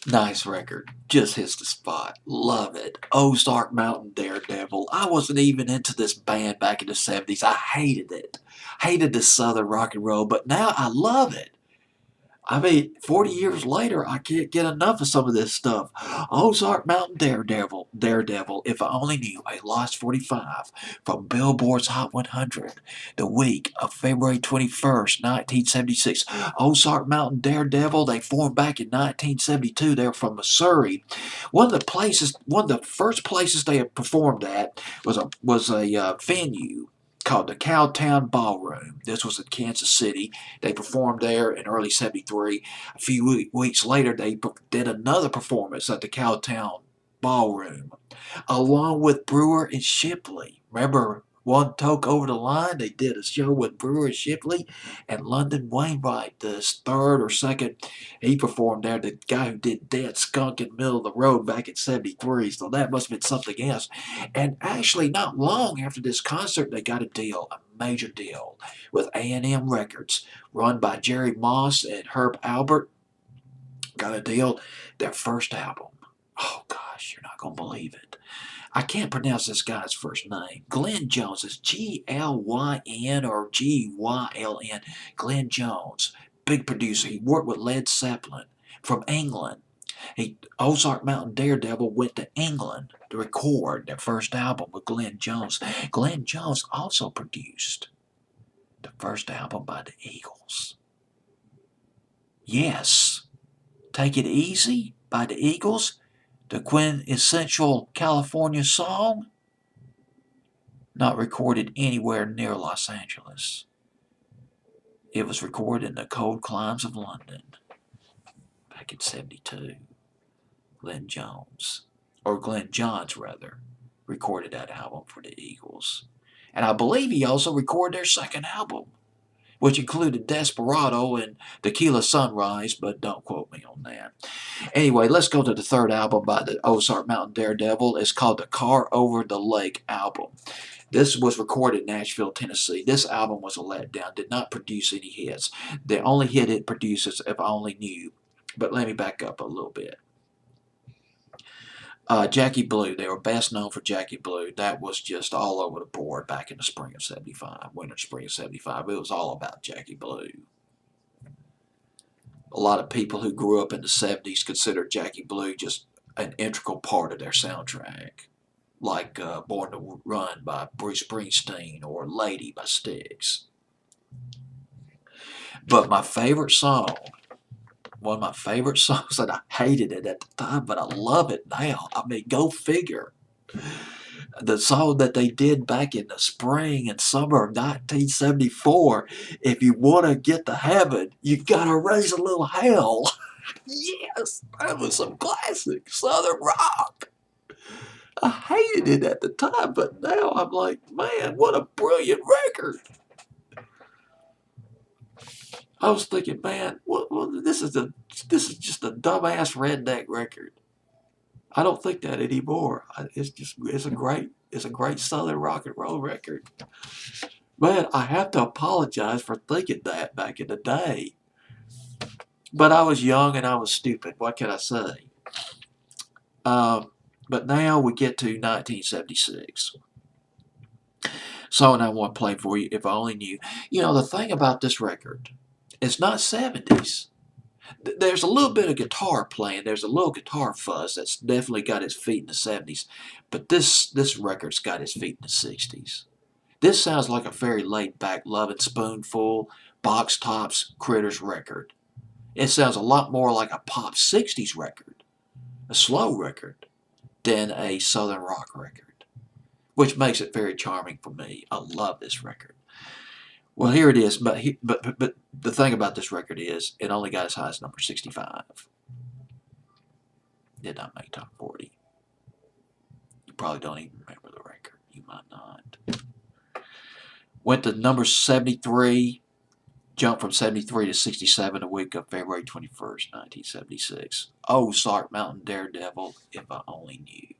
Nice record. Just hits the spot. Love it. Ozark Mountain Daredevil. I wasn't even into this band back in the 70s. I hated it. Hated the southern rock and roll, but now I love it. I mean, 40 years later, I can't get enough of some of this stuff. Ozark Mountain Daredevil, if I only knew, a Lost 45 from Billboard's Hot 100, the week of February 21st, 1976. Ozark Mountain Daredevil, they formed back in 1972. They're from Missouri. One of the first places they had performed at was a venue called the Cowtown Ballroom. This was in Kansas City. They performed there in early '73. A few weeks later, they did another performance at the Cowtown Ballroom, along with Brewer and Shipley. Remember, one took over the line. They did a show with Brewer and Shipley, and London Wainwright, this third or second, he performed there. The guy who did Dead Skunk in the Middle of the Road back in '73. So that must have been something else. And actually, not long after this concert, they got a major deal, with A&M Records, run by Jerry Moss and Herb Albert. Got a deal. Their first album. Oh gosh, you're not gonna believe it. I can't pronounce this guy's first name. Glenn Jones is Glyn or Gyln. Glenn Jones, big producer. He worked with Led Zeppelin from England. Ozark Mountain Daredevil went to England to record their first album with Glenn Jones. Glenn Jones also produced the first album by the Eagles. Yes, Take It Easy by the Eagles, the quintessential California song, not recorded anywhere near Los Angeles. It was recorded in the cold climes of London back in '72. Glenn Johns rather, recorded that album for the Eagles. And I believe he also recorded their second album, which included Desperado and Tequila Sunrise, but don't quote me on that. Anyway, let's go to the third album by the Ozark Mountain Daredevil. It's called the Car Over the Lake album. This was recorded in Nashville, Tennessee. This album was a letdown, did not produce any hits. The only hit it produces If I Only Knew. But let me back up a little bit. Jackie Blue, they were best known for Jackie Blue. That was just all over the board back in the spring of '75, winter spring of '75. It was all about Jackie Blue. A lot of people who grew up in the '70s considered Jackie Blue just an integral part of their soundtrack, like Born to Run by Bruce Springsteen or Lady by Styx. But my favorite song, one of my favorite songs, and I hated it at the time, but I love it now. I mean, go figure. The song that they did back in the spring and summer of 1974, If You Want to Get to Heaven, You Gotta Raise a Little Hell. Yes, that was some classic Southern rock. I hated it at the time, but now I'm like, man, what a brilliant record. I was thinking, man, this is just a dumbass redneck record. I don't think that anymore. It's a great Southern rock and roll record. Man, I have to apologize for thinking that back in the day. But I was young and I was stupid. What can I say? But now we get to 1976. Song I want to play for you, If I Only Knew. You know, the thing about this record, it's not '70s. There's a little bit of guitar playing. There's a little guitar fuzz that's definitely got its feet in the '70s. But this record's got its feet in the '60s. This sounds like a very laid-back Lovin' Spoonful, Box Tops, Critters record. It sounds a lot more like a pop '60s record, a slow record, than a Southern rock record, which makes it very charming for me. I love this record. Well, here it is, but the thing about this record is it only got as high as number 65. Did not make top 40. You probably don't even remember the record. You might not. Went to number 73, jumped from 73 to 67 the week of February 21st, 1976. Ozark Mountain Daredevil, If I Only Knew.